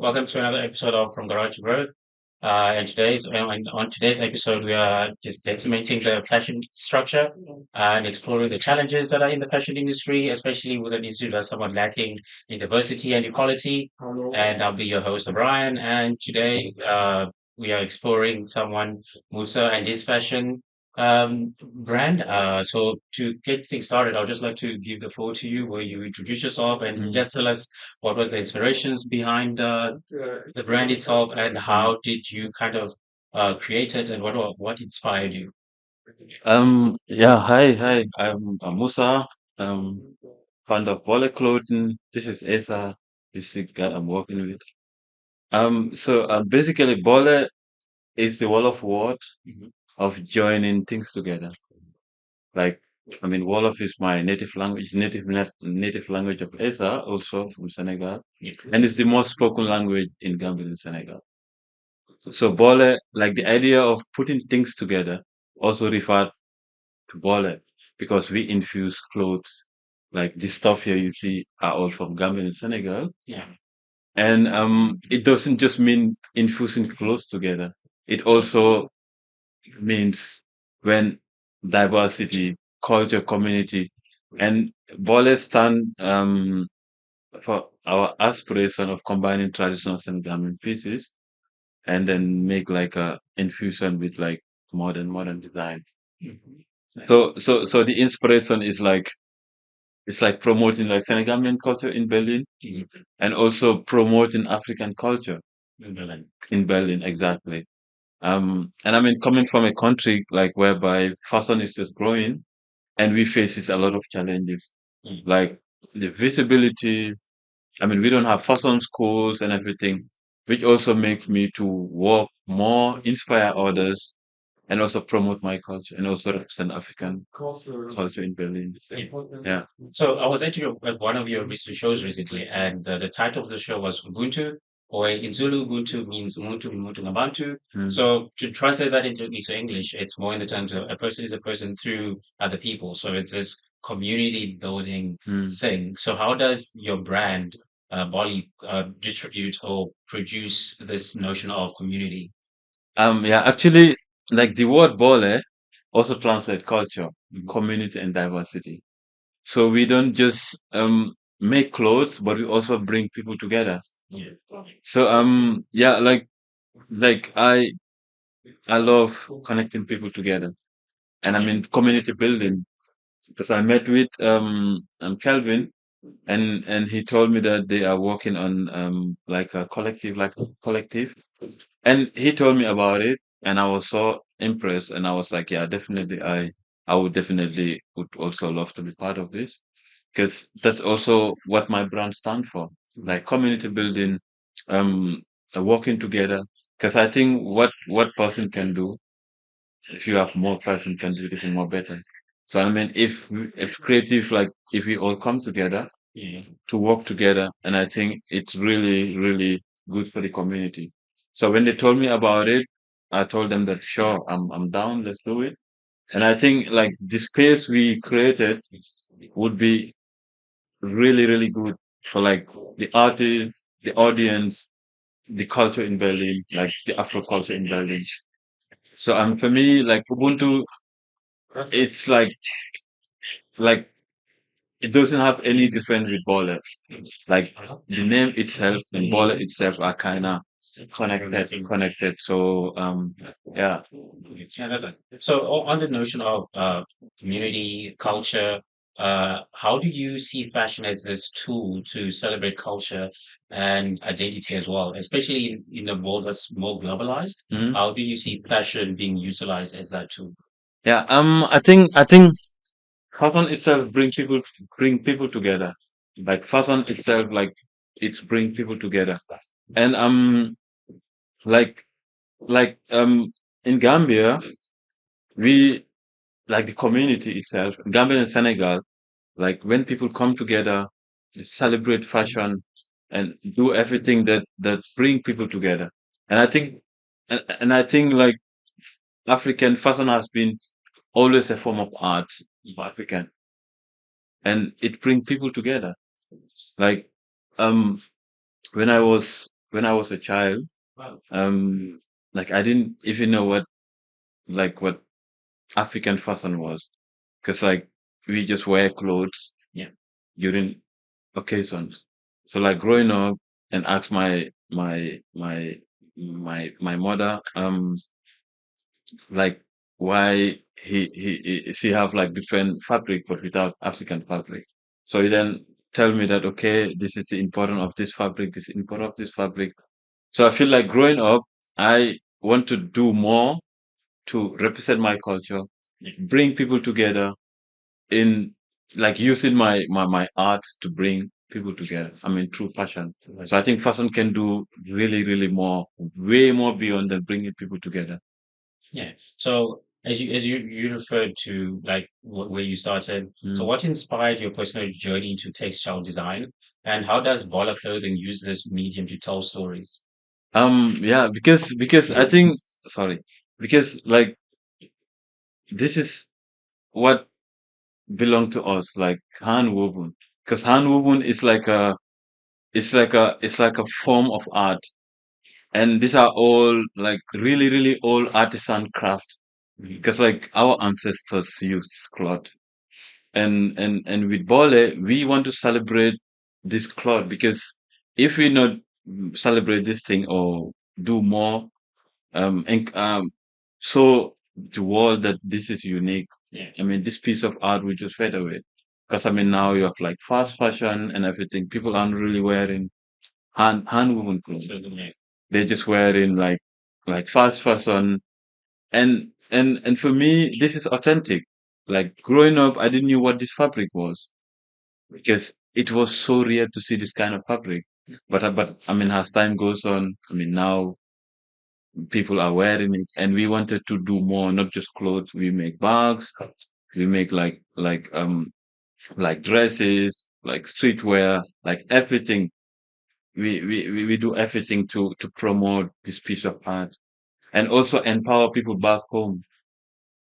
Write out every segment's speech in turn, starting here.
Welcome to another episode of From Garage to Growth. And on today's episode, we are just decimating the fashion structure and exploring the challenges that are in the fashion industry, especially with an industry that's somewhat lacking in diversity and equality. And I'll be your host, Brian. And today, we are exploring someone, Musa, and his fashion brand. So to get things started, I'd just like to give the floor to you, where you introduce yourself and Mm, just tell us what was the inspirations behind the brand itself, and mm. how did you kind of create it, and what inspired you? Yeah, hi. I'm Musa, founder of Bolley Clothing. This is Esa, this is the guy I'm working with. Basically, Bolley is the wall of word Mhm. of joining things together. Like, Wolof is my native language, native language of Esa, also from Senegal, and it's the most spoken language in Gambia and Senegal. So, Bolley, like the idea of putting things together, also referred to wallet because we infuse clothes. Like this stuff here you see are all from Gambia and Senegal. Yeah. And it doesn't just mean infusing clothes together. It also means when diversity, culture, community, and Bole stand for our aspiration of combining traditional Senegambian pieces and then make like a infusion with like modern design. Mhm. So the inspiration is like it's like promoting like Senegambia culture in Berlin Mhm. and also promoting African culture England. in Berlin, exactly. And coming from a country like whereby fashion is just growing and we faces a lot of challenges, Mm. like the visibility. We don't have fashion schools and everything, which also makes me to work more, inspire others, and also promote my culture and also represent African culture in Berlin. Yeah. So I was at one of your recent shows recently, and the title of the show was Ubuntu, or in Zulu, Ubuntu means Umuntu, Umuntu Ngabantu. Mm, So to translate that into English, it's more in the terms of a person is a person through other people. So it's this community building mm. thing. So how does your brand, Bolly, distribute or produce this notion of community? Yeah, actually, like the word bole also translates culture, Mhm. community, and diversity. So we don't just make clothes, but we also bring people together. Yeah. So yeah, like I love connecting people together, and community building because I met with Kelvin, and he told me that they are working on like a collective, and he told me about it, and I was so impressed, and I was like, yeah, definitely, I would definitely would also love to be part of this because that's also what my brand stands for, like community building, um, working together. Because I think what person can do if you have more person can do even more better. So if creative like if we all come together Yeah. to work together, and I think it's really good for the community. So when they told me about it, I told them that sure, I'm down, let's do it. And I think like the space we created would be really good for like the artists, the audience, the culture in Berlin, like the Afro culture in Berlin. So for me, like Ubuntu, it's like it doesn't have any difference with Baller. Like the name itself and Baller itself are kind of connected. So yeah. Yeah, that's it. So on the notion of community, culture, how do you see fashion as this tool to celebrate culture and identity as well, especially in the world that's more globalized? Mhm. How do you see fashion being utilized as that tool? Yeah. I think fashion itself bring people together. Like fashion itself, like it's bring people together. And like like in Gambia, we like the community itself, Gambia and Senegal, like when people come together, celebrate fashion and do everything that bring people together. And I think like African fashion has been always a form of art for African, and it brings people together. Like um when I was when I was a child, um, like I didn't even know what African fashion was, because like we just wear clothes during occasions. So like growing up and ask my mother like why she have like different fabric but without African fabric. So he then tell me that okay, this is the importance of this fabric, this is the importance of this fabric. So I feel like growing up, I want to do more to represent my culture, bring people together in like using my art to bring people together. I mean, through fashion. So I think fashion can do really, really more, way more beyond than bringing people together. Yeah. So as you referred to like where you started, so Mm. what inspired your personal journey into textile design, and how does Bola Clothing use this medium to tell stories? Yeah, because I think sorry, because like this is what belong to us, like hand woven. Because hand woven is like a it's like a form of art, and these are all like really really old artisan craft. Because like our ancestors used cloth, and with Bole we want to celebrate this cloth, because if we not celebrate this thing or do more and show the world that this is unique. I mean, this piece of art will just fade away. Because I mean, now you have like fast fashion and everything. People aren't really wearing hand woven clothes. They're just wearing like fast fashion. And for me, this is authentic. Like growing up, I didn't know what this fabric was, because it was so rare to see this kind of fabric. But I mean, as time goes on, I mean now people are wearing it, and we wanted to do more, not just clothes. We make bags, we make like dresses, like streetwear, like everything. We do everything to promote this piece of art and also empower people back home,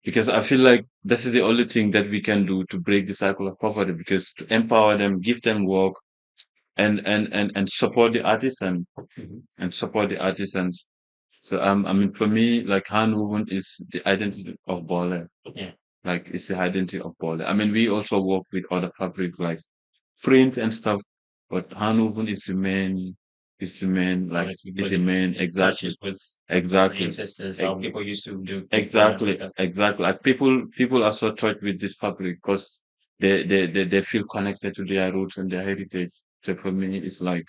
because I feel like this is the only thing that we can do to break the cycle of poverty, because to empower them, give them work, and support the artisan and support the artisans. So I mean, for me, like hand woven is the identity of Bole. Yeah. Like it's the identity of Bole. I mean, we also work with other fabric like prints and stuff, but hand woven is the main like Quality, is but the main it exactly touches with the exactly ancestors, how people used to do before in exactly Africa. exactly. Like people are so touched with this fabric because they feel connected to their roots and their heritage. So for me, it's like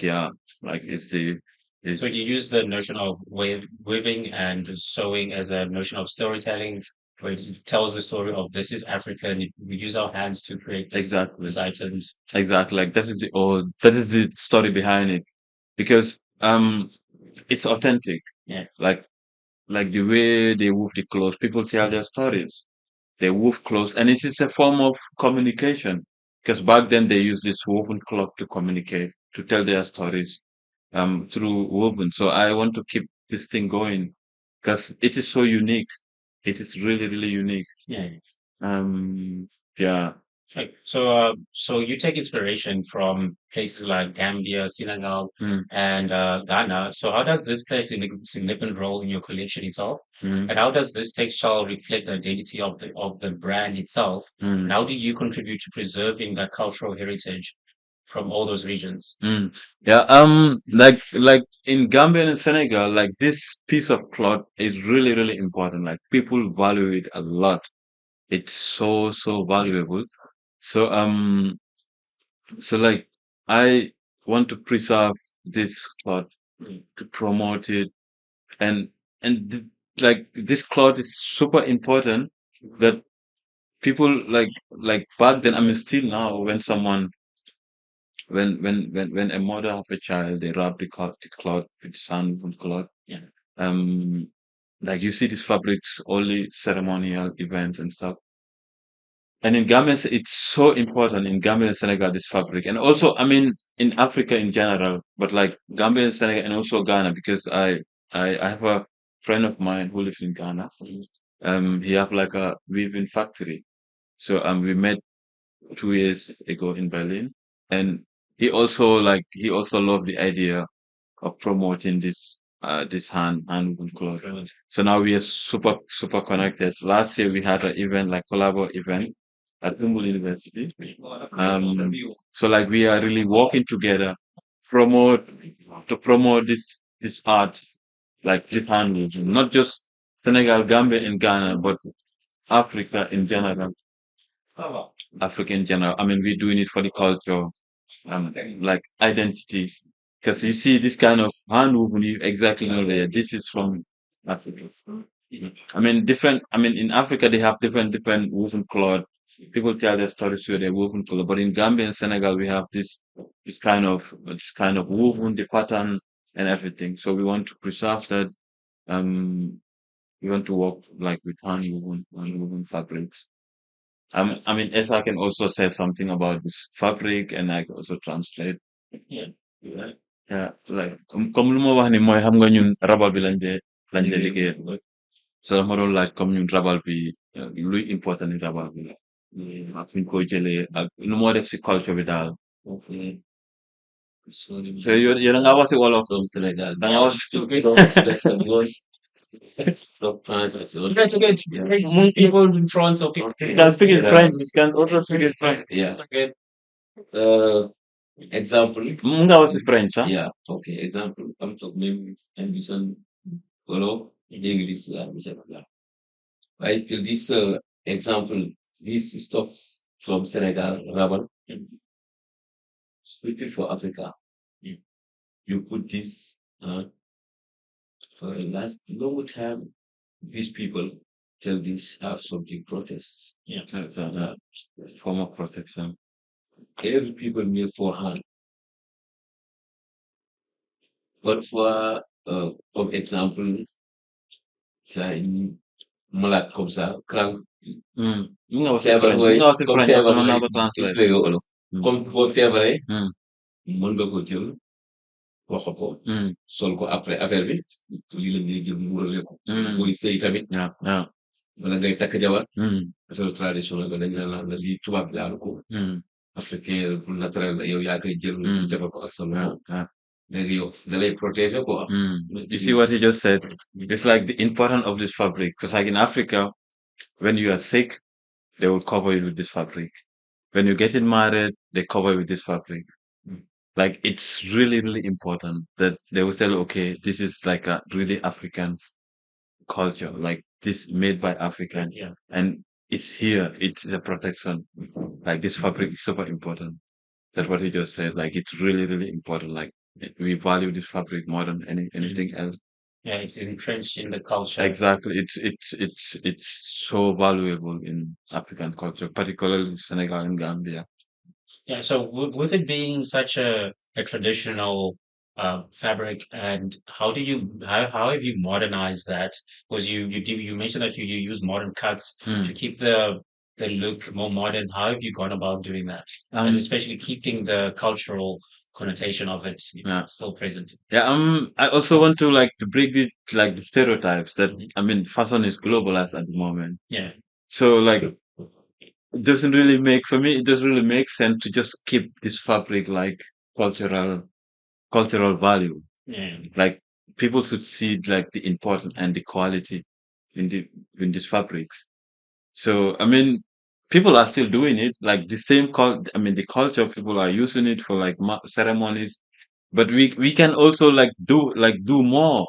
yeah, like it's the So it's you use the notion of weaving and sewing as a notion of storytelling, where it tells the story of this is Africa, and we use our hands to create exactly. these items. Exactly. Like that is the story behind it. Because it's authentic. Yeah. Like the way they weave the clothes, people tell their stories. They weave clothes, and it is a form of communication. Because back then they used this woven cloth to communicate, to tell their stories through woven. So I want to keep this thing going because it is so unique. It is really, really unique. Yeah. Um yeah. Right. So you take inspiration from places like Gambia, Senegal, Mm, and Ghana. So how does this play a significant role in your collection itself? mm, And how does this textile reflect the identity of the brand itself? And mm. how do you contribute to preserving that cultural heritage from all those regions? Mm. Yeah, like in Gambia and Senegal, like this piece of cloth is really, really important. Like people value it a lot. It's so, so valuable. So, so like I want to preserve this cloth, to promote it, and like this cloth is super important that people like back then. I mean, still now, when someone when a mother of a child, they wrap the cloth with sandwood cloth. Yeah. Um, like you see these fabrics only ceremonial events and stuff. And in Gambia, it's so important in Gambia and Senegal, this fabric. And also, I mean, in Africa in general, but like Gambia and Senegal and also Ghana, because I have a friend of mine who lives in Ghana. He have like a weaving factory. So we met 2 years ago in Berlin, and he also loved the idea of promoting this hand cloth. So now we are super connected. Last year we had an event like collabo event at Humboldt University. Um, so like we are really working together, promote promote this art, like this hand, not just Senegal, Gambia, and Ghana, but Africa in general. Africa in general. I mean, we're doing it for the culture, like identity. Because you see this kind of hand movement, you exactly know that this is from Africa. I mean, in Africa, they have different woven cloth. People tell their stories through their woven cloth. But in Gambia and Senegal, we have this kind of woven, the pattern and everything. So we want to preserve that. Um, we want to work like with hand woven fabrics. I mean, as I can also say something about this fabric and I can also translate. Yeah. Yeah, like comme lu ma wax ni mooy xam nga ñun rabal bi lañ de liggéey. So dama doon laaj comme ñun rabal bi luy important ni rabal bi la. Ak fuñ ko jëlee ak lu moo def si culture bi daal. So yow da ngaa wax si wolof. From Senegal. Da ngaa wax si That's okay. It's great. Most people in France or people can speak in French. Can also speak in French. Yeah. It's okay. Uh, example. Mun nga wax si French, ah? Yeah. Okay. Example. I'm talking maybe ambition. Hello. English. Right. This example. This stuff from Senegal, rubber, strictly for Africa. You put this for the last long time. These people tell this have something protest. Yeah. Form of protection. Every people make for hand. But for example, say malade comme ça, crank. Feebar comme feebar lay expliqué olof. Comme boo feebaree, mën nga ko jël wax ko. Sol ko après affaire bi. Lii la ñuy jël muurale ko. Muy sëy tamit. Wala ngay takk jabar. Affaire traditionnel ba dañ naan la lii tubaab bi laalu ko. Africain pour naturel la yow yaa koy jël. Defal ko ak sa loxo. Léegi yow da lay protéger quoi. You see what he just said? It's like the importance of this fabric. Because like in Africa, when you are sick, they will cover you with this fabric. When you're getting married, they cover you with this fabric. Like it's really, really important that they will tell, okay, this is like a really African culture, like this made by African, and it's here. It's a protection. Like this fabric is super important. That's what he just said. Like it's really, really important. Like we value this fabric more than anything else. Yeah, it's entrenched in the culture. Exactly. It's so valuable in African culture, particularly Senegal and Gambia. Yeah, so with it being such a traditional fabric, and how have you modernized that? Because you mentioned that you use modern cuts to keep the look more modern. How have you gone about doing that, and especially keeping the cultural connotation of it still present? Yeah, I also want to like to break the stereotypes that I mean, fashion is globalized at the moment. Yeah. So like it doesn't really make for me it doesn't really make sense to just keep this fabric like cultural value. Yeah. Like people should see like the importance and the quality in these fabrics. So I mean people are still doing it like the same I mean the culture people are using it for like ceremonies, but we can also do more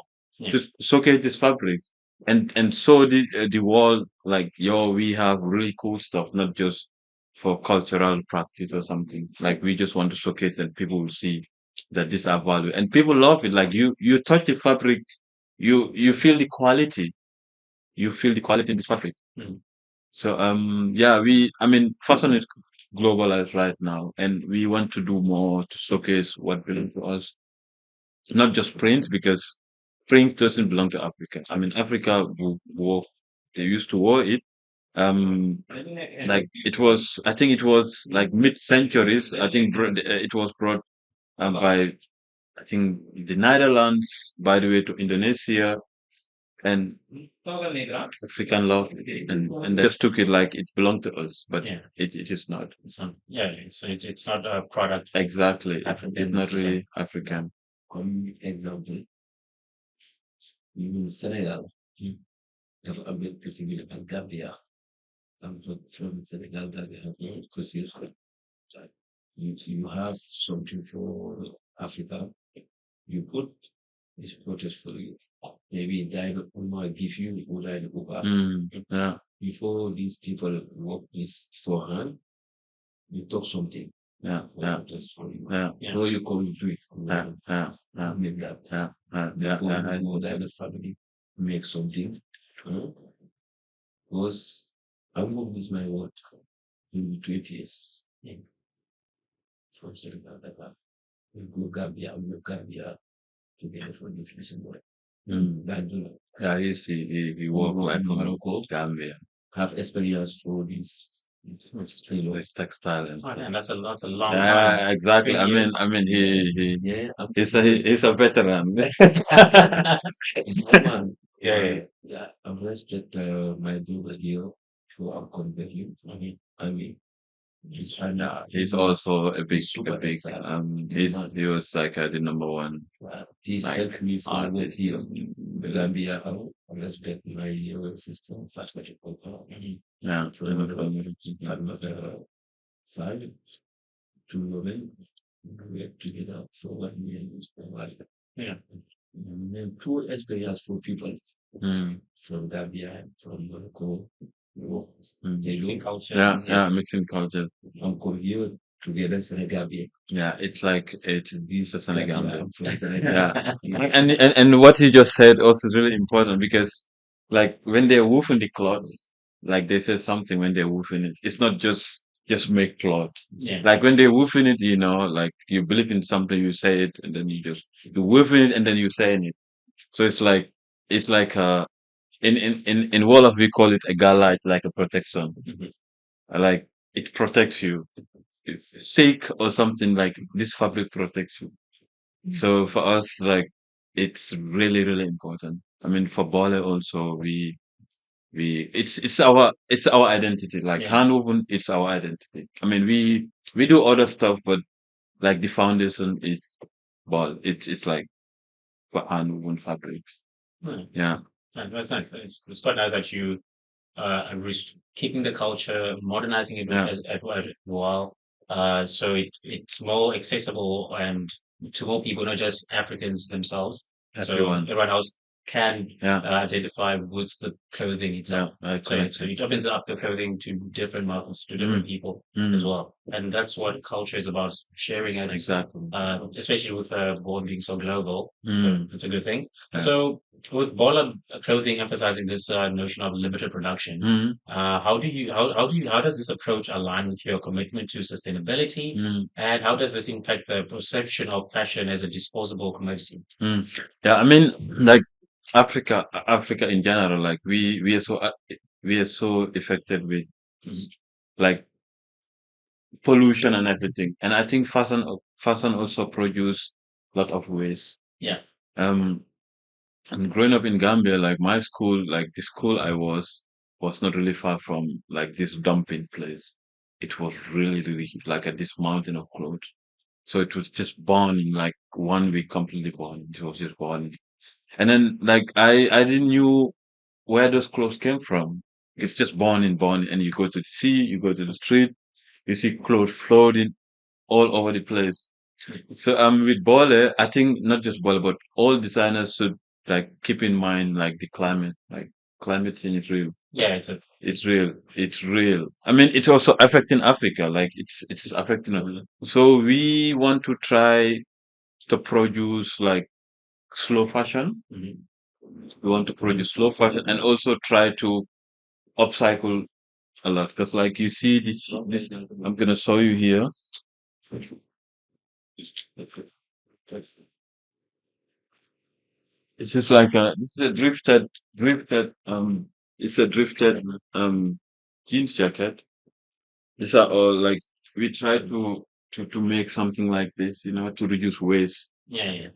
to showcase this fabric and show the world like yo we have really cool stuff, not just for cultural practice or something. Like we just want to showcase that people will see that this are value and people love it. Like you touch the fabric, you feel the quality, in this fabric. So yeah, I mean fashion is globalized right now and we want to do more to showcase what belongs to us, not just print because print doesn't belong to Africa. I mean Africa wore they used to wear it. Like it was I think it was like mid centuries. I think it was brought by I think the Netherlands by the way to Indonesia and African law, and they just took it like it belonged to us, but Yeah, it is not. yeah, it's not a product Exactly. It's African not descent. really African. Example, in Senegal, you have a bit particular in Gambia. I'm from Senegal that they have because you have something for Africa. You put this protest for you. Maybe dialogue might give you what I look up. Yeah, Before these people work this for hand, you talk something. yeah, For yeah, protest for you. yeah, So you come to it. yeah, yeah, Make that. yeah, Before yeah. you know that the family make something. Huh? Because I work with my work in 20 years. From Senegal, like that. We go Gambia, we go Gambia together for the finishing work. That do Yeah, he work like on Morocco Gambia. have experience for this This textile and Oh, man, that's a long time. yeah, exactly. 20 years. I mean, Yeah, he's a veteran. it's no man. Yeah, Yeah, I respect my brother here who are converting. I mean, he's trying to he's also super excel. he was like the number one This like helped me for work artist. here. Gambia, I respect my system, fast medical. Yeah, For another side to women, we work together for 1 year for life. Yeah. And then two experience for people mm, from Gambia, from Morocco, mixing cultures. yeah, yeah, mixing culture. I'm here together Senegal. Yeah, it's like it's This a Gambia, Senegal. I'm from Yeah, Senegal. and what he just said also is really important because like when they're woofing the clothes, like they say something when they're woofing it, it's not just make cloth. Yeah. Like when they're woofing it, you know, like you believe in something, you say it, and then you woofing it, and then you saying it. So it's like in Wolof we call it a galite, like a protection. Mhm. Like it protects you. If sick or something like this fabric protects you. So for us, like it's really, really important. I mean, for Bolley also, we it's our identity. Like Yeah. handwoven, it's our identity. I mean, we do other stuff, but like the foundation is ball. It's like for handwoven fabrics. Hmm. Yeah, And that's nice. It's quite nice that you keeping the culture, modernizing it yeah, as well. So it's more accessible and to more people, not just Africans themselves. So everyone. everyone else can Yeah, identify with the clothing yeah, itself. So connected. it opens up the clothing to different markets, to different Mm, people as mm, well. And that's what culture is about, sharing it, exactly. especially with Born being so global. So Mm, it's a good thing. yeah. So with Bola clothing emphasizing this notion of limited production, Mm, how does this approach align with your commitment to sustainability? mm, And how does this impact the perception of fashion as a disposable commodity? mm. Yeah, I mean, like Africa in general, like we are so affected with like pollution and everything. And I think fashion also produce a lot of waste. Yeah. Um, and growing up in Gambia, like my school, like the school I was not really far from like this dumping place. It was really, really like at this mountain of clothes. So it was just born in like 1 week, completely born. It was just born. And then like I didn't knew where those clothes came from. It's just born, and you go to the sea, you go to the street, you see clothes floating all over the place. So with Bole, I think not just Bole, but all designers should like keep in mind like the climate. Like climate change is real. Yeah, It's real. It's real. I mean, it's also affecting Africa. Like it's affecting us. So we want to try to produce like slow fashion. Mhm. We want to produce slow fashion and also try to upcycle a lot. Because like you see this, I'm gonna show you here. It's just like this is a drifted it's a drifted um jeans jacket. These are all like we try to make something like this, you know, to reduce waste. Yeah, yeah.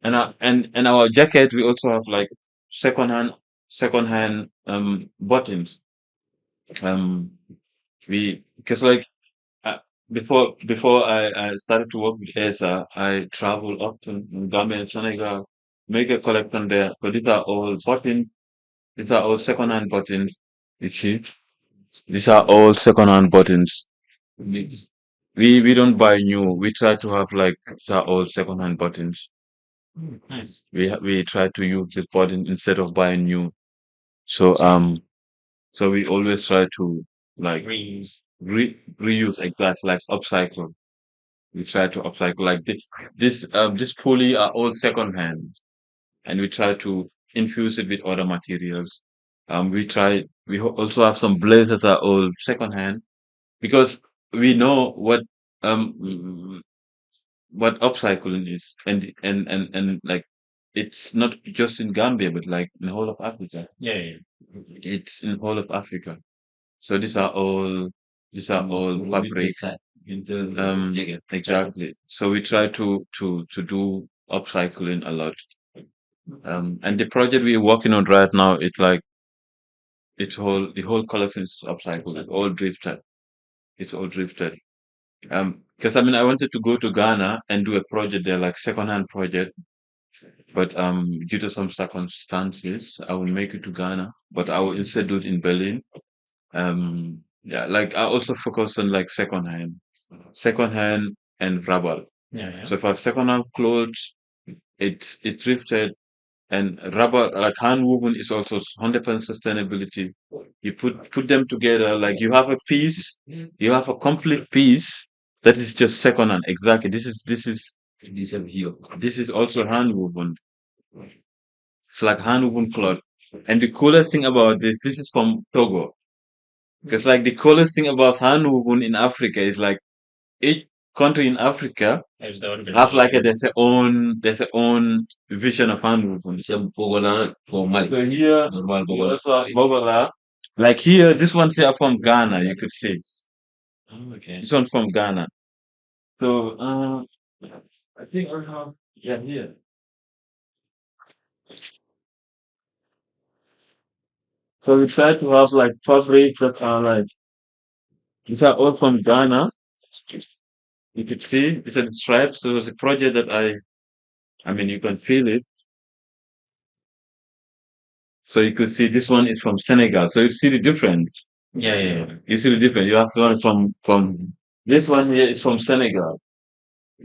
And our jacket we also have like second hand buttons. Um, we because like uh, before I started to work with ESA, I travel often in Gambia and Senegal, make a collection there. So these are all buttons. These are all second-hand buttons. You see, these are all second-hand buttons. It's- we don't buy new. We try to have like these are all second-hand buttons. Nice. We try to use the button instead of buying new. So we always try to like Reuse. reuse exactly like upcycle. We try to upcycle like this pulley are all second hand, and we try to infuse it with other materials. Also have some blazers that are all second hand because we know um what upcycling is, and like it's not just in Gambia but like in the whole of Africa. Yeah, yeah. It's in the whole of Africa. So these are all fabric. Exactly. So we try to do upcycling a lot. And the project we're working on right now, it's like the whole collection is upcycled. It's all drifted. It's all drifted. Because I mean, I wanted to go to Ghana and do a project there, like second-hand project, but due to some circumstances, I will make it to Ghana, but I will instead do it in Berlin. Yeah, like I also focus on like second hand and rubber. Yeah, yeah. So for second-hand clothes, it's thrifted. And rubber, like hand woven, is also 100% sustainability. You put them together, like you have a complete piece that is just second hand. Exactly. This is also hand woven. It's like hand woven cloth. And the coolest thing about this is from Togo. Because like the coolest thing about hand woven in Africa is like each country in Africa There's the one have like version. there's their own vision of hand movement. So here, also Bogola. Like here, this one's here from Ghana. You could see Oh, okay. this one from Ghana. So I think I have yeah here. So we try to have like fabrics that are like these are all from Ghana. You could see these are the stripes. So it's a project that I mean you can feel it. So you could see this one is from Senegal. So you see the difference. Yeah, yeah, yeah. You see the difference. You have one from this one here is from Senegal.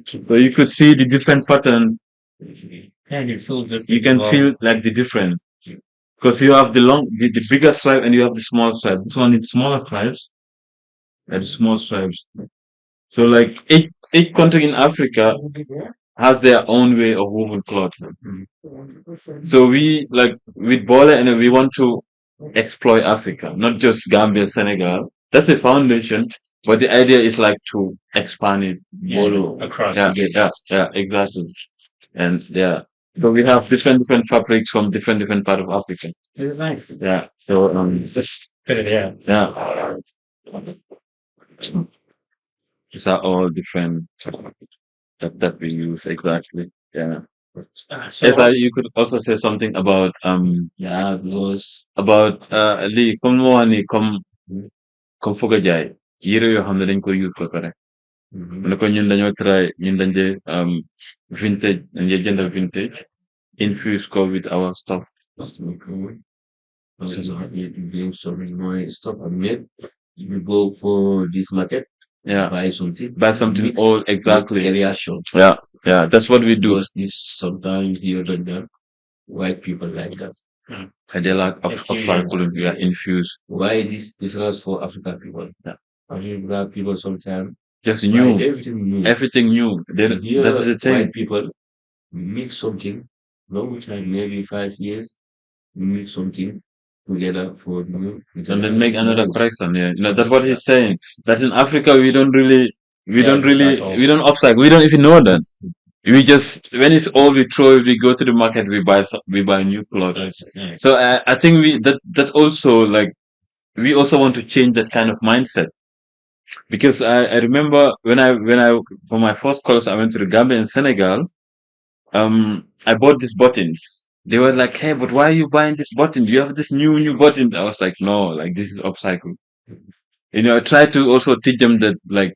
So you could see the different pattern. And it feels different. You can Wow. feel like the difference because you have the bigger stripe and you have the small stripe. This one is smaller stripes and small stripes. So like each country in Africa has their own way of woven cloth. So we like with Bola and we want to exploit Africa, not just Gambia, Senegal. That's the foundation, but the idea is like to expand it Yeah, all across. yeah, exactly. And yeah, so we have different fabrics from different part of Africa. This is nice. Yeah, so That's good, yeah. yeah, these are all different that we use exactly. Yeah. So Yes, you could also say something about yeah, because about li comme mo ni comme foog a jaay yére yoo xam ne dañ koy use ba pare mu ne ko ñun dañoo try ñun dañ dee vintage dañ dee jënd vintage infuse ko with our stuff. This is not yet doing something more stuff I made. You go for this market, Yeah, buy something something all exactly. area shop. Yeah, that's what we do. Because this sometimes here and there, white people like that. And they like Infusion. upcycling, yeah, infuse. Why this was for African people? Yeah. African black people sometimes Just buy new, everything new. everything new. Then Here, that's the thing. white people mix something long time, maybe 5 years, mix something together for new. And then make It's another nice. correction. Yeah, that's what he's saying. That's in Africa. We don't really, Yeah, recycle. we don't upcycle. We don't even know that. We just when it's old, we throw it. We go to the market. We buy new clothes. Yeah. So I think that's also like we also want to change that kind of mindset because I remember when I for my first course I went to the Gambia and Senegal. I bought these buttons. they were like, "Hey, but why are you buying this button? Do you have this new button?" I was like, "No, like this is upcycle." I try to also teach them that like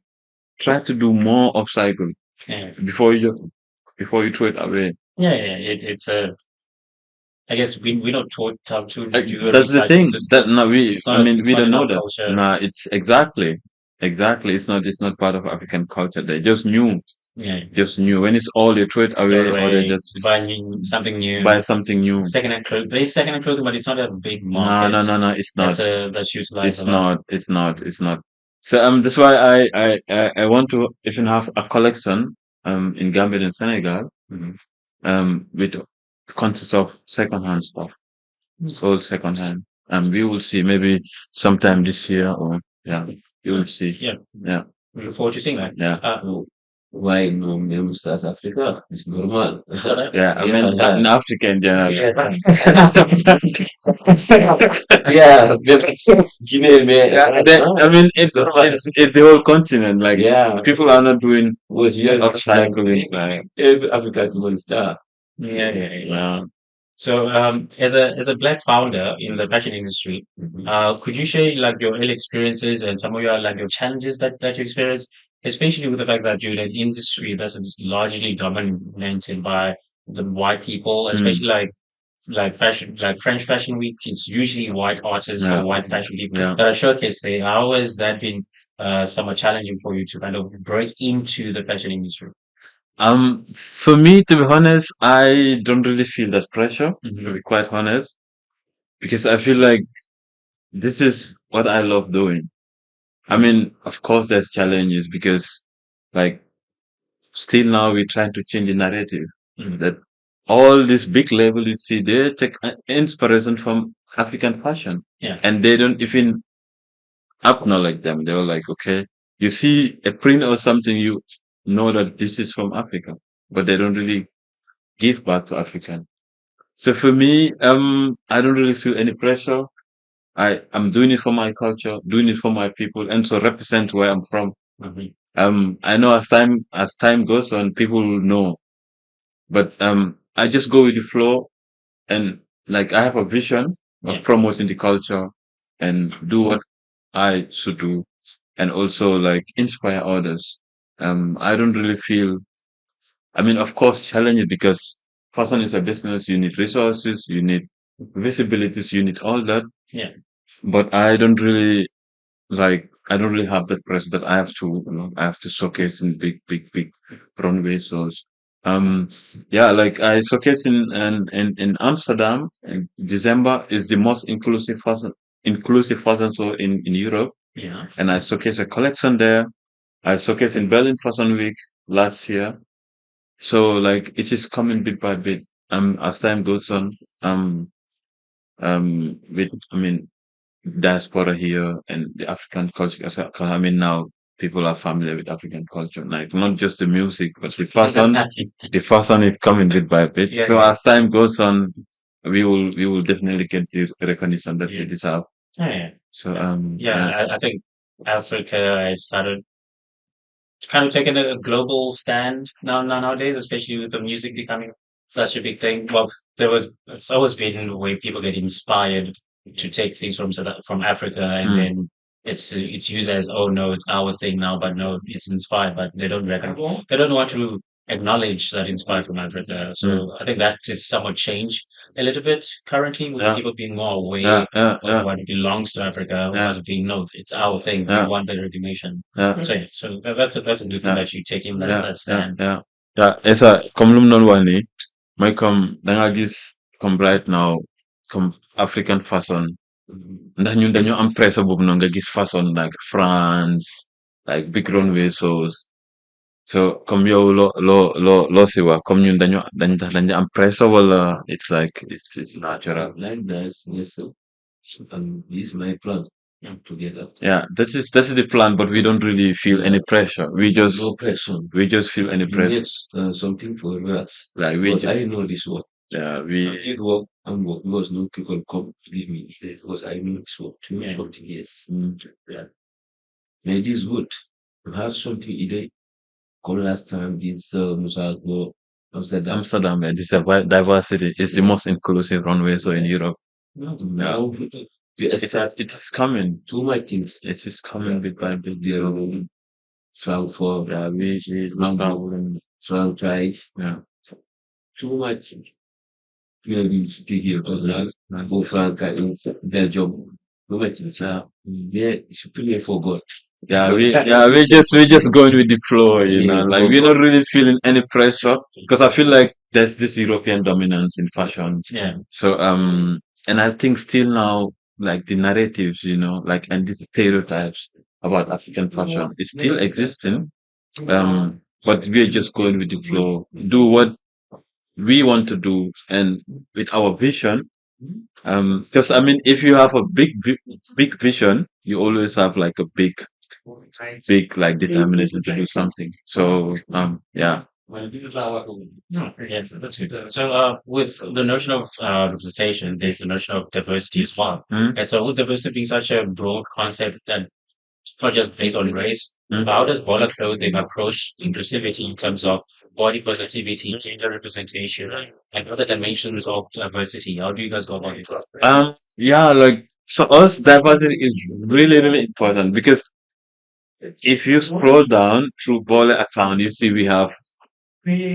try to do more upcycle Yeah, before you throw it away. yeah, yeah. It's a. I guess we're not taught how to Like, do a that's the recycle thing that system. no, It's I not. mean, It's we not don't in know our that. culture. Nah, it's exactly. It's not part of African culture. They Yeah, just new. When it's all, they throw it throw it away or they away, just buy something buy new, something new. second-hand clothes. There's second-hand clothing, but it's not a big No, market no, no, no. It's not. that's utilized a It's lot. not. It's not. It's not. So that's why I want to even have a collection in Gambia and Senegal Mhm. with consists of secondhand stuff. It's all secondhand. And we will see maybe sometime this year or yeah, you will see. Yeah, Yeah, we look forward to seeing that. yeah. No, why no name South Africa? It's normal. So that, Yeah, I Yeah, mean in Africa in general. yeah. Yeah, Guinea, Yeah, man. I mean Normal. it's the whole continent. Like Yeah, people are not doing was here upcycling. Like every African was there. yeah, yeah, Yes. yeah. yeah. So, as a black founder in the fashion industry, Mhm. could you share like your early experiences and some of your like your challenges that you experienced, especially with the fact that you're in an industry that is largely dominated by the white people, Mm, especially like fashion, like French Fashion Week, it's usually white artists or yeah. white fashion people Yeah. that are showcased there. How has that been somewhat challenging for you to kind of break into the fashion industry? For me, to be honest, I don't really feel that pressure, to Hmm. be quite honest, because I feel like this is what I love doing. I mean, of course, there's challenges because, like, still now we're trying to change the narrative Hmm. that all these big labels you see, they take inspiration from African fashion, Yeah. and they don't even acknowledge them. They're like, okay, you see a print or something, you know that this is from Africa, but they don't really give back to African. So for me, I don't really feel any pressure. I'm doing it for my culture, doing it for my people, and so represent where I'm from. Hmm. I know as time goes on, people will know, but I just go with the flow, and like I have a vision Yeah. of promoting the culture and do what I should do, and also like inspire others. I don't really feel. I mean, of course, challenge it because fashion is a business. You need resources, you need visibilities, you need all that. Yeah. But I don't really have that pressure that I have to showcase in big runway shows. Yeah, like I showcase in Amsterdam in December is the most inclusive fashion show in Europe, Yeah. and I showcase a collection there. I showcase in Berlin Fashion Week last year. So like it is coming bit by bit. As time goes on, with I mean diaspora here and the African culture. I mean, now people are familiar with African culture, like not just the music, but the fashion. The fashion is coming bit by bit. Yeah, So yeah, as time goes on, we will definitely get the recognition that we yeah, deserve. yeah, So yeah. yeah, Yeah, I think Africa has started kind of taking a global stand nowadays, especially with the music becoming such a big thing. Well, it's always been the way people get inspired to take things from Africa, and mm, then it's used as, oh no, it's our thing now, but no, it's inspired, but they don't want to acknowledge that inspired from Africa. mm, So I think that is somewhat changed a little bit currently, with yeah, people being more aware yeah, yeah, of yeah, what belongs to Africa, yeah, as being, no, it's our thing. We yeah, want the recognition. yeah, So, yeah, so that's a good thing yeah, that you take in that yeah, that yeah, stand. yeah. Yeah, esa comme lum non wax ni may comme da nga gis comme right now comme African fashion ndax ñun dañoo am pressure boobu noonu nga gis fashion like France like big runway shows so comme yow loo si wax comme ñun dañ am pressure wala it's like it's natural. Like that, yes. So, this is my plan together. Yeah, that is the plan, but we don't really feel Yeah, any pressure. We just no pressure. we just feel any You pressure. need something for us. Like Because I know this work. yeah, I did work and work because no people come to give me because I know this work. Too much Yeah. something, yes. Yeah. Maybe this good. To have something today. Come last time, it's Musa go. Amsterdam. Amsterdam, yeah, this diversity is the most inclusive runway. So in Europe, Now we start it is coming. too much things. It is coming bit by bit. The Frankfurt, Yeah, we Hamburg, Frankreich, yeah. too much. Maybe city here, go Frankreich, Belgium, too much things. Yeah. They simply forgot. We just going with the flow, you know. Like we're not really feeling any pressure because I feel like there's this European dominance in fashion. Yeah. So and I think still now like the narratives, you know, like and the stereotypes about African fashion is still existing. But we're just going with the flow, do what we want to do, and with our vision. Because I mean, if you have a big vision, you always have like a big like determination to do something. So yeah. No, yeah, that's good. So, with the notion of representation, there's the notion of diversity as well. Mm, And so, with diversity being such a broad concept that it's not just based on race, mm. how does Bola Clothing approach inclusivity in terms of body positivity, gender representation, and other dimensions of diversity? How do you guys go about it? Yeah, like for us, diversity is really important because if you scroll down through Bola account, you see we have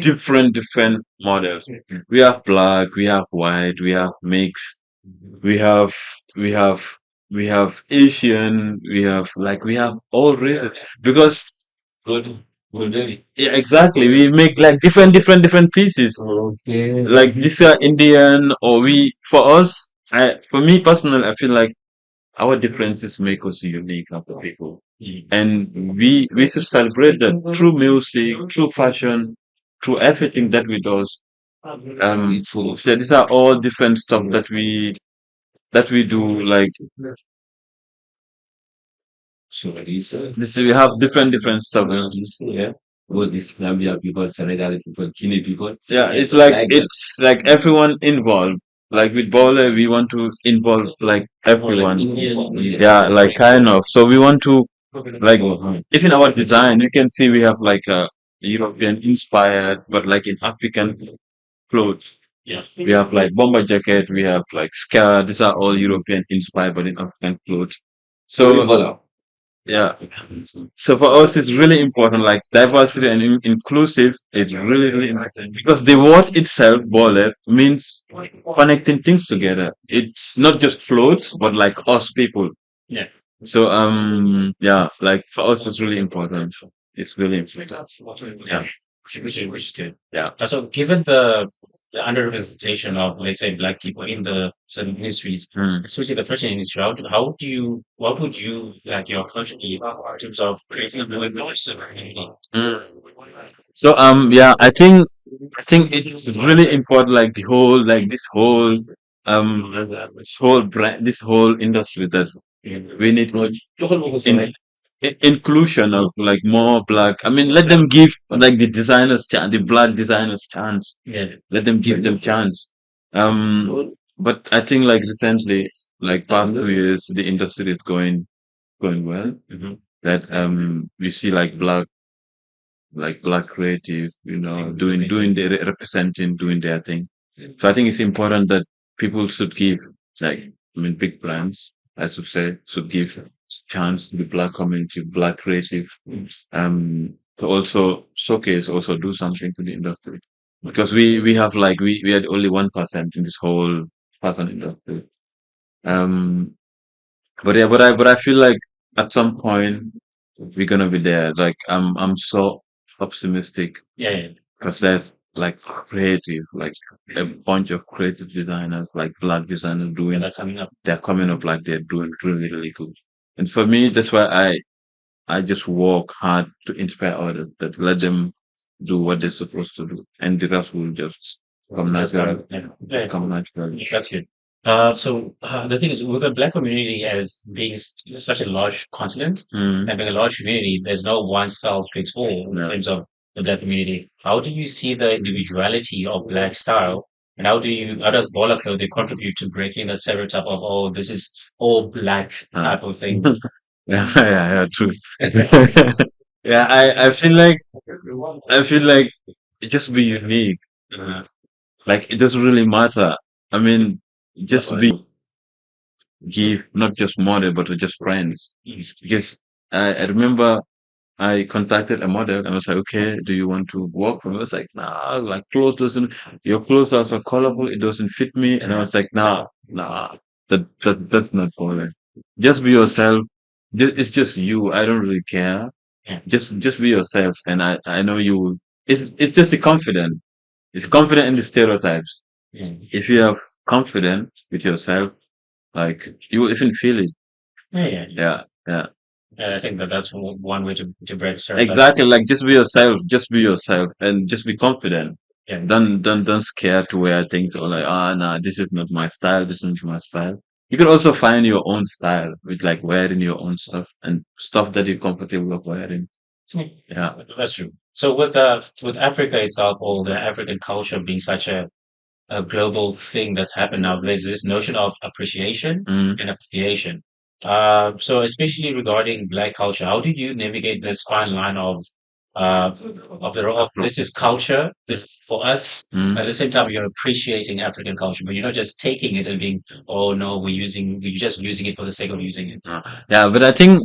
different models. We have black, we have white, we have mix, we have we have we have Asian, we have all races because Good, good, really. yeah, exactly. We make like different pieces. Okay. Like this are Indian or we for us, for me personally, I feel like our differences make us unique as a people. And we should celebrate that through music, through fashion, through everything that we do. So these are all different stuff that we do. Like So Lisa, this, we have different stuff. Lisa, yeah. All these Gambia people, Senegal people, Guinea people. Yeah, it's Like like that. it's like everyone involved. Like with Bole, we want to involve like everyone. Yeah, like kind of. So we want to like if in our design you can see we have like a European inspired, but like in African clothes. Yes. We have like bomber jacket, we have like scar. These are all European inspired, but in African clothes. So Voila. yeah. So for us, it's really important. Like diversity and inclusive is really important because the word itself, "bole," means connecting things together. It's not just clothes, but like us people. Yeah. So yeah, like for us, it's really important. It's really important. Yeah. Which is good. Yeah. So, given the underrepresentation of, let's say, black people in the certain industries, Mm. especially the fashion industry, how do you, what would you like your approach be in terms of creating a more inclusive community? Mm. So yeah, I think it's really important. Like the whole like this whole brand, this whole industry that we need more inclusion of like more black. I mean, let them give like the designers chance, the black designers chance. Yeah. Let them give them chance. But I think like recently, like past 2 years, the industry is going well. That we see like black creative, you know, doing their representing, doing their thing. So I think it's important that people should give like I mean big brands, I should say, should give chance to the black community, black creative, to also showcase, also do something to the industry. Because we have like we had only 1% in this whole fashion industry. Um but yeah, but I feel like at some point we're gonna be there. Like I'm so optimistic Yeah. Yeah. because there's like creative, like a bunch of creative designers, like black designers doing. They're coming up. They're coming up like they're doing really good. And for me, that's why I just work hard to inspire others. That let them do what they're supposed to do, and the rest will just come naturally. Yeah. Yeah. Come naturally. That's good. So the thing is, with the Black community as being such a large continent Mm, and being a large community, there's no one style fits all in yeah. terms of the Black community. How do you see the individuality of Black style, and how does Bola clothing contribute to breaking the stereotype of oh, this is all Black Uh, type of thing? yeah, true. Yeah, I feel like just be unique. Uh, Like it doesn't really matter. I mean, just be give not just model but to just friends. Because I remember I contacted a model and I was like, okay, do you want to work for me? I was like, nah, like clothes doesn't, your clothes are so colorful, it doesn't fit me. And I was like, nah, that's not for me. Just be yourself. It's just you. I don't really care. yeah, Just be yourself. And I know you will. It's just the confident. It's confident in the stereotypes. yeah, If you have confidence with yourself, like you will even feel it. yeah, yeah. Yeah, yeah. And I think that that's one way to break Exactly, stereotypes. like just be yourself and just be confident. Yeah, Don't scare to wear things or like, ah, nah, this is not my style, this is not my style. You can also find your own style with like wearing your own stuff and stuff that you're comfortable with wearing. yeah, Yeah. that's true. So with Africa itself, or the African culture being such a global thing that's happened now. There's this notion of appreciation Mm. and appreciation. So especially regarding Black culture, how do you navigate this fine line uh, of this is culture, this is for us. Mm. At the same time, you're appreciating African culture, but you're not just taking it and being, oh no, we're just using it for the sake of using it. Yeah, but I think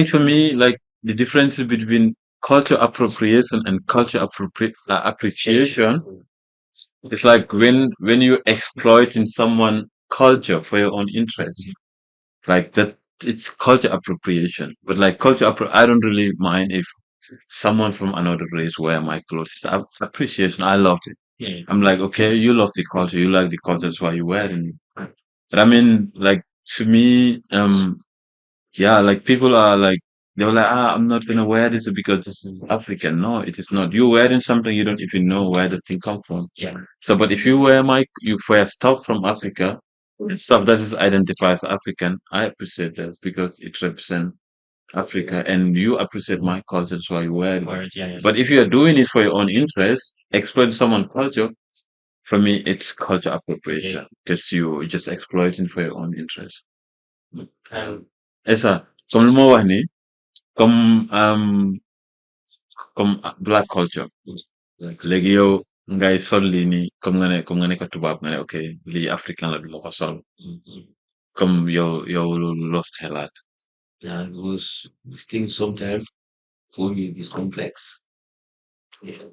for me, like the difference between culture appropriation and appreciation, it's like when you exploit in someone culture for your own interest. Like that, it's culture appropriation. But like I don't really mind if someone from another race wear my clothes. It's appreciation. I love it. Yeah, I'm like, okay, you love the culture, you like the culture, that's why you wear it. But I mean, like to me, yeah, like people are like they were like, ah, I'm not gonna wear this because this is African. No, it is not. You're wearing something you don't even know where the thing come from. yeah, So, but if you wear stuff from Africa, stuff that is identified as African, I appreciate that because it represents Africa, and you appreciate my culture, that's why you wear it. word, yeah, yeah. But if you are doing it for your own interest, exploit someone's culture, for me, it's culture appropriation because you just exploiting for your own interest. And Esa, comme lu ma wax ni, comme comme black culture. Léegi yow ngay sol lii nii comme nga ne ko tubaab nga ne ok lii africain la duma ko sol comme yow loo si xelaat. Yeah, because these things sometimes for me is complex. Yeah.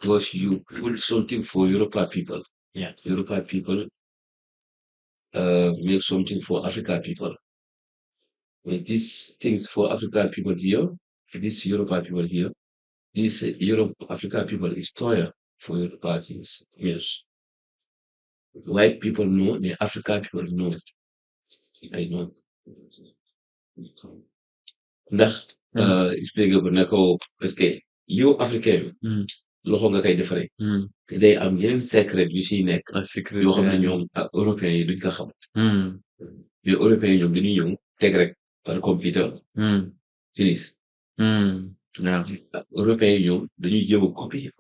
Because you put something for European people. yeah, European people make something for African people. When these things for African people here, these European people here, these Europe African people is toyer for European things. Yes. White people know, the African people know it. I know. Ndax expliqué ko ne ko parce que yow africain bi loxo nga koy defaree te day am yeneen secret yu siy nekk Secret yoo xam ne ñoom ak européens yi duñ ko xam mais européens yi ñoom dañuy ñëw teg rek par computer finish Yeah. européens yi ñoom dañuy jéem a copier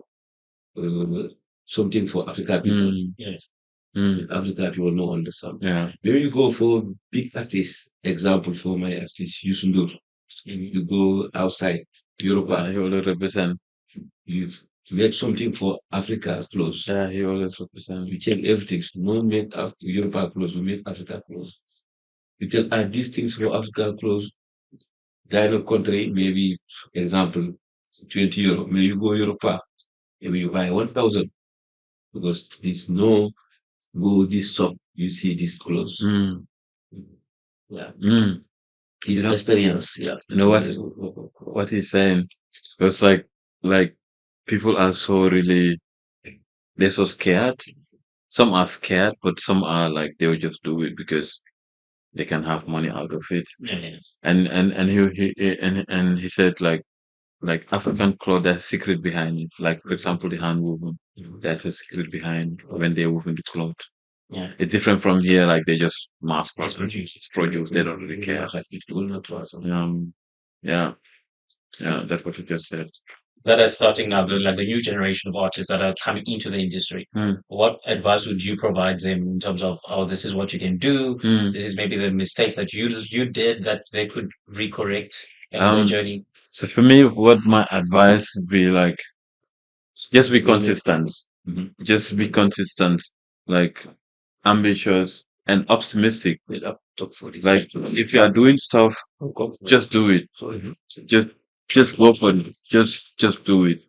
something for African people. yeah, African people don't understand. Yeah. When you go for big artists, example for my artist Youssou Ndour, you go outside Europe, He always represent. you make something for Africa clothes. Yeah, he always represent. You check everything. No make Europe clothes, we make Africa clothes. You tell these things for Africa clothes, China country, maybe example, 20 euro. Maybe you go Europe, maybe you buy 1,000 because this no go this shop, you see these clothes. Yeah. This You know- experience, yeah. You know what he's saying? Because like people are so really they're so scared. Some are scared, but some are like they'll just do it because they can have money out of it. yeah, yeah. And and he said like African cloth, there's a secret behind it. Like for example, the hand woven, there's a secret behind when they're woven the cloth. Yeah. It's different from here. Like they just mass It's produce. produced. They don't really care. It will not trust us. Yeah, yeah. That's what you just said. That are starting now, like the new generation of artists that are coming into the industry. What advice would you provide them in terms of, oh, this is what you can do. This is maybe the mistakes that you did that they could recorrect in their journey. So for me, what my advice would be like, just be consistent. Mhm. Just be consistent, like ambitious and optimistic. Like if you are doing stuff, just do it. Just just go for it. Just do it.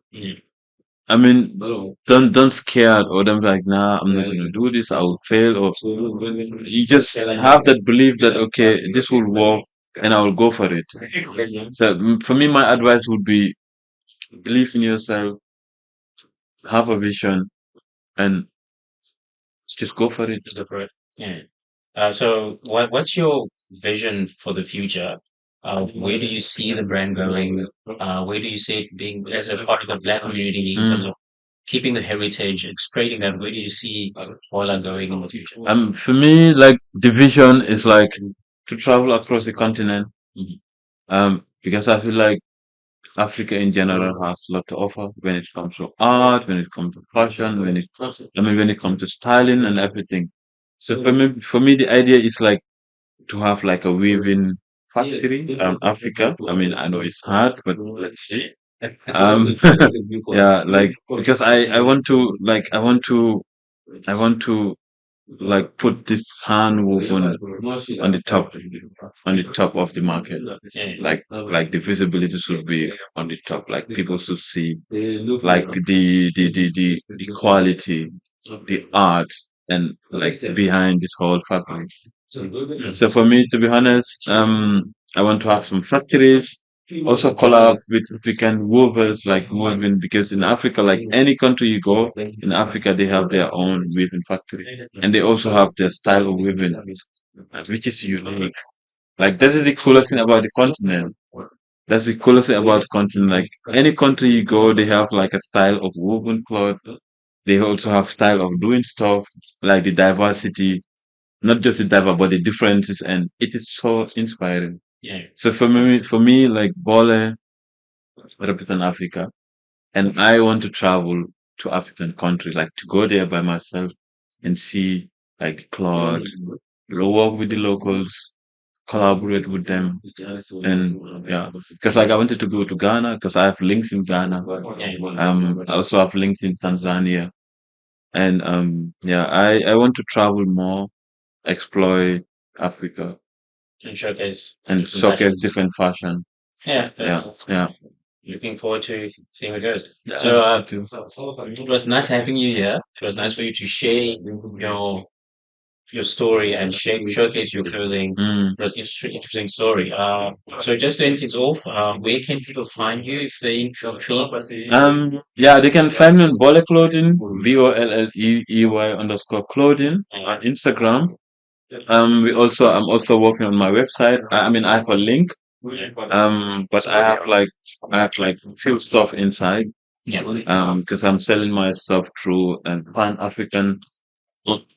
I mean, don't scared or don't be like, nah, I'm not gonna do this. I will fail. Or you just have that belief that okay, this will work, and I will go for it. So for me, my advice would be believe in yourself, have a vision, and just go for it. Go for it. Yeah. So what's your vision for the future? Where do you see the brand going? Where do you see it being as part of the Black community in terms Mm. of keeping the heritage, exploiting that? Where do you see Bola going in the future? For me, like the vision is like to travel across the continent. Because I feel like Africa in general has a lot to offer when it comes to art, when it comes to fashion, when it comes to styling and everything. So for me, the idea is like to have like a weaving factory around Africa. I mean, I know it's hard, but let's see. Um, yeah, like because I want to I want to like put this hand woven on the top of the market. Like the visibility should be on the top. Like people should see like the quality, the art, and like behind this whole fabric. So for me, to be honest, I want to have some factories, also collab with African weavers like woven because in Africa, like any country you go in Africa, they have their own weaving factory, and they also have their style of weaving, which is unique. Like this is the coolest thing about the continent. That's the coolest thing about the continent. Like any country you go, they have like a style of woven cloth. They also have style of doing stuff, like the diversity, not just the diversity, but the differences, and it is so inspiring. Yeah. So for me, like Bole represent Africa, and I want to travel to African countries, like to go there by myself and see like cloth, work with the locals, collaborate with them, and yeah, because like I wanted to go to Ghana because I have links in Ghana. I also have links in Tanzania, and yeah, I want to travel more, explore Africa, And showcase and different showcase fashions. different fashion. Yeah, Yeah, that's yeah. looking forward to seeing how it goes. Yeah, So me too. it was nice having you here. It was nice for you to share your story and showcase your clothing. Mm. It was interesting story. So just to end things off, where can people find you if they're intrigued? Yeah, they can find me on Bolley Clothing, BOLLEEY_clothing on Instagram. I'm also working on my website. I mean, I have a link. But I have like few stuff inside. Yeah. Because I'm selling my stuff through an Pan African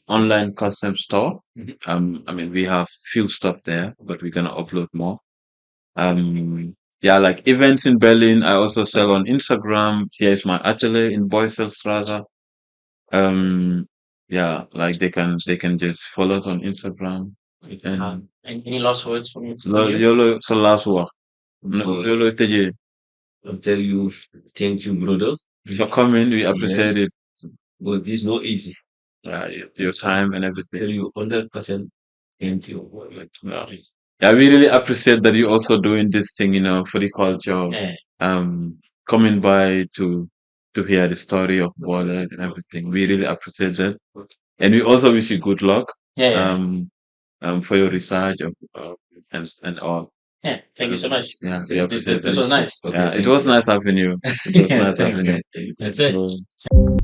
online custom store. I mean, we have few stuff there, but we're gonna upload more. Um, yeah, like events in Berlin, I also sell on Instagram. Here's my atelier in Boyselstraße. Um, yeah, like they can just follow it on Instagram. And Any last words from you? YOLO sa last word. YOLO tëjee. I'll tell you, thank you, brother. For coming, we appreciate Yes, it. but it's not easy. Your time and everything. Tell you 100% thank you. Yeah. Yeah, we really appreciate that you also doing this thing, for the culture. Yeah. Coming by to hear the story of Wallet and everything. We really appreciate that. And we also wish you good luck. Yeah. Yeah. For your research and all. Yeah. Thank you so much. Yeah, we appreciate This that. was nice. Yeah, it was nice having you. It was Yeah, nice thanks, having man. you. That's it. So,